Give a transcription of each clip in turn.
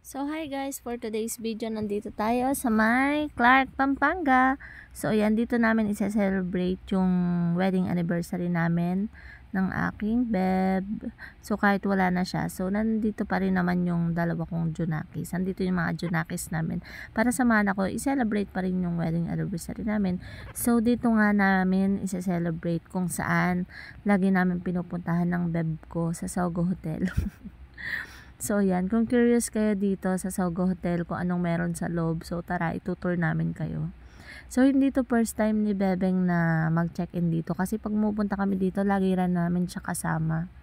So hi guys, for today's video nandito tayo sa may Clark, Pampanga. So ayan, dito namin isa-celebrate yung wedding anniversary namin ng aking beb. So kahit wala na siya, so nandito pa rin naman yung dalawa kong Junakis. Nandito yung mga Junakis namin para samahan ako, i-celebrate pa rin yung wedding anniversary namin. So dito nga namin isa-celebrate kung saan lagi namin pinupuntahan ng beb ko sa Sogo Hotel. So yan, kung curious kayo dito sa Sogo Hotel kung anong meron sa loob, so tara, itutour namin kayo. So hindi to first time ni Bebeng na mag-check-in dito kasi pag pupunta kami dito, lagi rin namin siya kasama.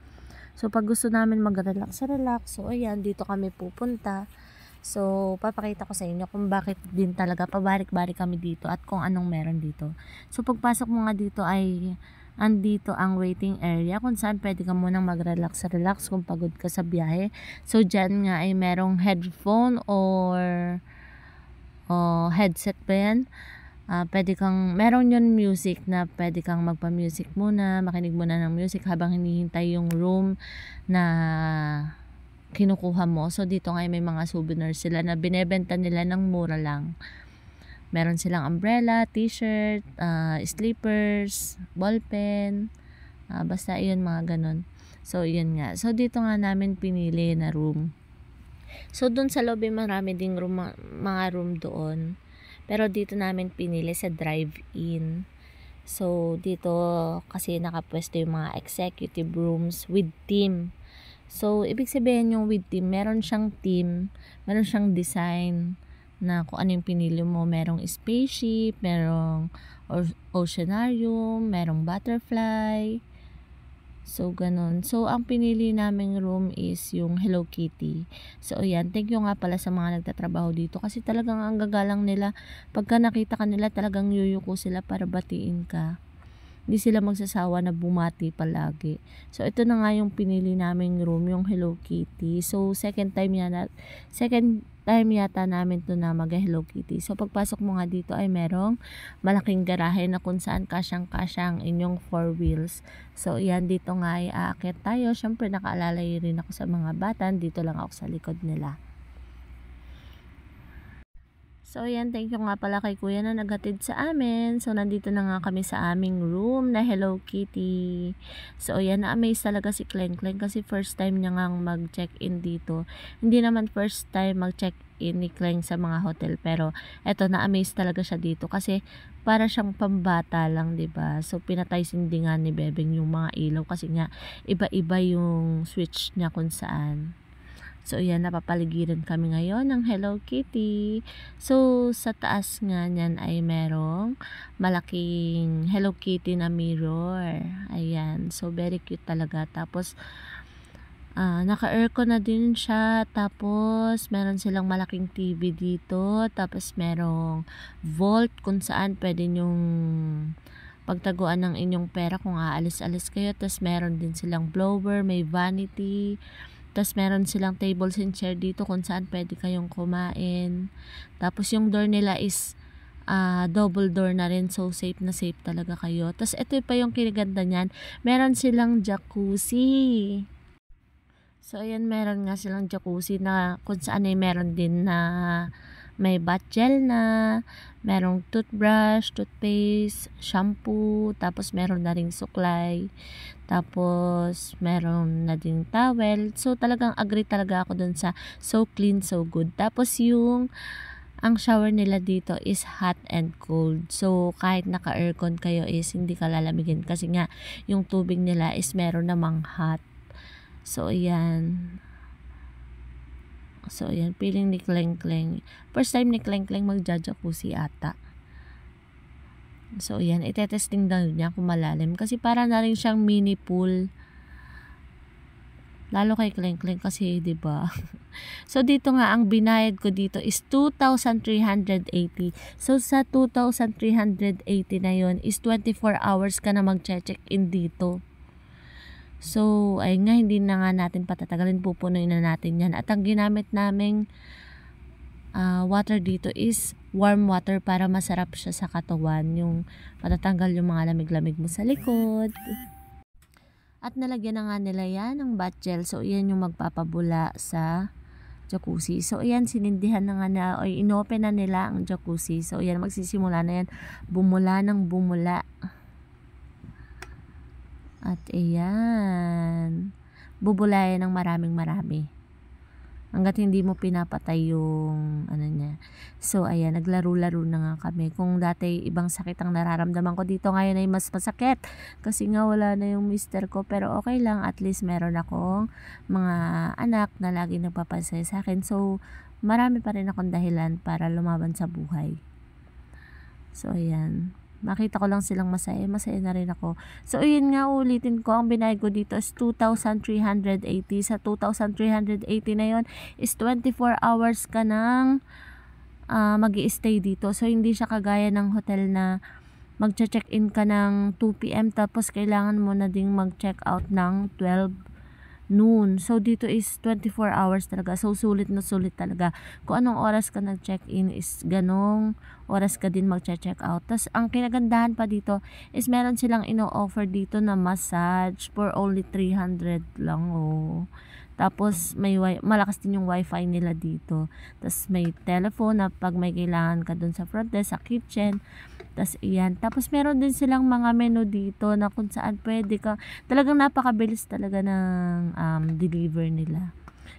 So pag gusto namin mag-relax, so ayan, dito kami pupunta. So papakita ko sa inyo kung bakit din talaga pabalik-balik kami dito at kung anong meron dito. So pagpasok mo nga dito ay andito ang waiting area kung saan pwede ka munang mag-relax kung pagod ka sa biyahe. So dyan nga ay merong headphone or headset ba yan? Pwede kang, meron yun music na pwede kang magpa-music muna, makinig muna ng music habang hinihintay yung room na kinukuha mo. So dito nga may mga souvenirs sila na binebenta nila ng mura lang. Meron silang umbrella, t-shirt, slippers, ballpen, basta yun mga ganun. So yun nga. So dito nga namin pinili na room. So dun sa lobby marami ding room, mga room doon. Pero dito namin pinili sa drive-in. So dito kasi nakapwesto yung mga executive rooms with team. So ibig sabihin yung with team, meron siyang team, meron siyang design na kung ano yung pinili mo. Merong spaceship, merong oceanarium, merong butterfly. So, ganun. So, ang pinili naming room is yung Hello Kitty. So, ayan. Thank you nga pala sa mga nagtatrabaho dito. Kasi talagang ang gagalang nila. Pagka nakita ka nila, talagang yuyuko sila para batiin ka. Hindi sila magsasawa na bumati palagi. So, ito na nga yung pinili naming room, yung Hello Kitty. So, second time yata namin to na mag-Hello Kitty. So, pagpasok mo nga dito ay merong malaking garahe na kung saan kasyang-kasyang inyong 4 wheels. So, yan, dito nga ay aakyat tayo. Syempre, nakaalalay rin ako sa mga bata. Dito lang ako sa likod nila. So, ayan, thank you nga pala kay kuya na naghatid sa amin. So, nandito na nga kami sa aming room na Hello Kitty. So, ayan, na-amaze talaga si Kleng Kleng kasi first time niya nga mag-check-in dito. Hindi naman first time mag-check-in ni Kleng sa mga hotel. Pero, eto, na-amaze talaga siya dito kasi para siyang pambata lang, 'di ba? So, pinatay sindingan ni Bebeng yung mga ilaw kasi nga iba-iba yung switch niya kung saan. So, ayan, napapaligiran kami ngayon ng Hello Kitty. So, sa taas nga niyan ay merong malaking Hello Kitty na mirror. Ayan. So, very cute talaga. Tapos, naka-aircon na din siya. Tapos, meron silang malaking TV dito. Tapos, merong vault kung saan pwede nyong pagtaguan ng inyong pera kung aalis-alis kayo. Tapos, meron din silang blower, may vanity. Tapos meron silang tables and chair dito kung saan pwede kayong kumain. Tapos yung door nila is double door na rin. So safe na safe talaga kayo. Tapos ito pa yung kinaganda niyan. Meron silang jacuzzi. So ayan, meron nga silang jacuzzi na kung saan ay meron din na may bath gel na, merong toothbrush, toothpaste, shampoo, tapos meron na ring suklay, tapos meron na ding towel. So talagang agree talaga ako dun sa so clean, so good. Tapos ang shower nila dito is hot and cold. So kahit naka-aircon kayo is hindi ka lalamigin kasi nga yung tubig nila is meron namang hot. So ayan. So, ayan, feeling ni Kleng Kleng. First time ni Kleng Kleng mag-jacuzzi ata. So, ayan, itetesting daw niya kung malalim. Kasi para na rin siyang mini pool. Lalo kay Kleng Kleng kasi, 'di ba? So, dito nga, ang binayad ko dito is 2,380. So, sa 2,380 na yon is 24 hours ka na mag-check-in dito. So, ay nga, hindi na nga natin patatagalin, pupunuin na natin yan. At ang ginamit naming water dito is warm water para masarap siya sa katawan. Yung matatanggal yung mga lamig-lamig mo sa likod. At nalagyan na nga nila yan ng bath gel. So, yan yung magpapabula sa jacuzzi. So, ayan, sinindihan na nga na, o inopen na nila ang jacuzzi. So, ayan, magsisimula na yan. Bumula ng bumula. At ayan, bubulayan ng marami. Hanggat hindi mo pinapatay yung ano niya. So, ayan, naglaro-laro na nga kami. Kung dati ibang sakit ang nararamdaman ko dito, ngayon ay mas masakit. Kasi nga wala na yung mister ko. Pero okay lang, at least meron akong mga anak na lagi nagpapansaya sa akin. So, marami pa rin akong dahilan para lumaban sa buhay. So, ayan. Makita ko lang silang masaya na rin ako. So, yun nga, ulitin ko, ang binayad ko dito is 2,380. Sa 2,380 na yun is 24 hours ka nang mag-i-stay dito. So, hindi siya kagaya ng hotel na mag-check-in ka ng 2 p.m. tapos kailangan mo na ding mag-check out ng 12 noon. So, dito is 24 hours talaga. So, sulit na sulit talaga. Kung anong oras ka nag-check-in is ganong oras ka din mag-check out. Tapos, ang kinagandahan pa dito is meron silang ino-offer dito na massage for only 300 lang. Oh. Tapos, malakas din yung wifi nila dito. Tapos, may telephone na pag may kailangan ka dun sa front desk, sa kitchen. Tapos, iyan. Tapos, meron din silang mga menu dito na kung saan pwede ka. Talagang napakabilis talaga ng deliver nila.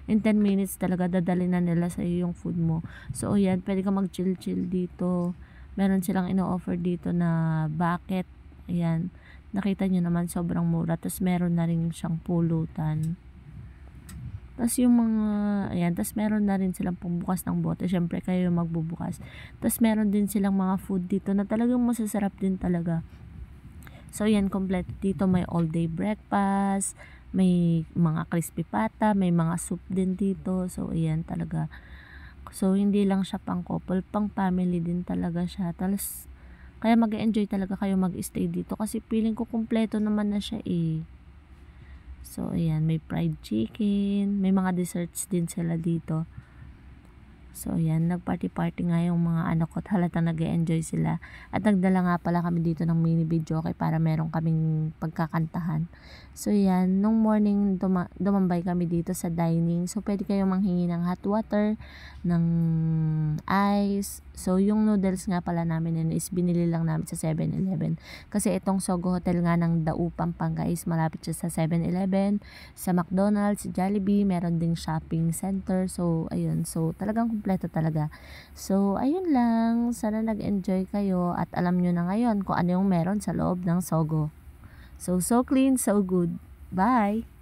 In 10 minutes talaga, dadali na nila sa iyo yung food mo. So, ayan, pwede ka mag-chill-chill dito. Meron silang ino-offer dito na bucket. Ayan. Nakita nyo naman, sobrang mura. Tapos, meron na rin siyang pulutan. Tapos yung mga, ayan, tapos meron na rin silang pumbukas ng bote. Syempre kayo yung magbubukas. Tapos meron din silang mga food dito na talagang masasarap din talaga. So yan, complete dito. May all day breakfast, may mga crispy pata, may mga soup din dito. So ayan talaga. So hindi lang siya pang couple, pang family din talaga siya. Tapos kaya mag-enjoy talaga kayo mag-stay dito kasi feeling ko kumpleto naman na siya eh. So, ayan, may fried chicken, may mga desserts din sila dito. So, ayan, nag-party-party nga yung mga anak ko at halatang nag-enjoy sila. At nagdala nga pala kami dito ng mini video kay para meron kaming pagkakantahan. So, ayan, nung morning dumambay kami dito sa dining. So, pwede kayong manghingi ng hot water, ng ice. So, yung noodles nga pala namin yun is binili lang namin sa 7-Eleven. Kasi itong Sogo Hotel nga ng Dau, Pampanga is malapit siya sa 7-Eleven, sa McDonald's, Jollibee, meron ding shopping center. So, ayun. So, talagang kumpleto talaga. So, ayun lang. Sana nag-enjoy kayo at alam nyo na ngayon kung ano yung meron sa loob ng Sogo. So clean, so good. Bye!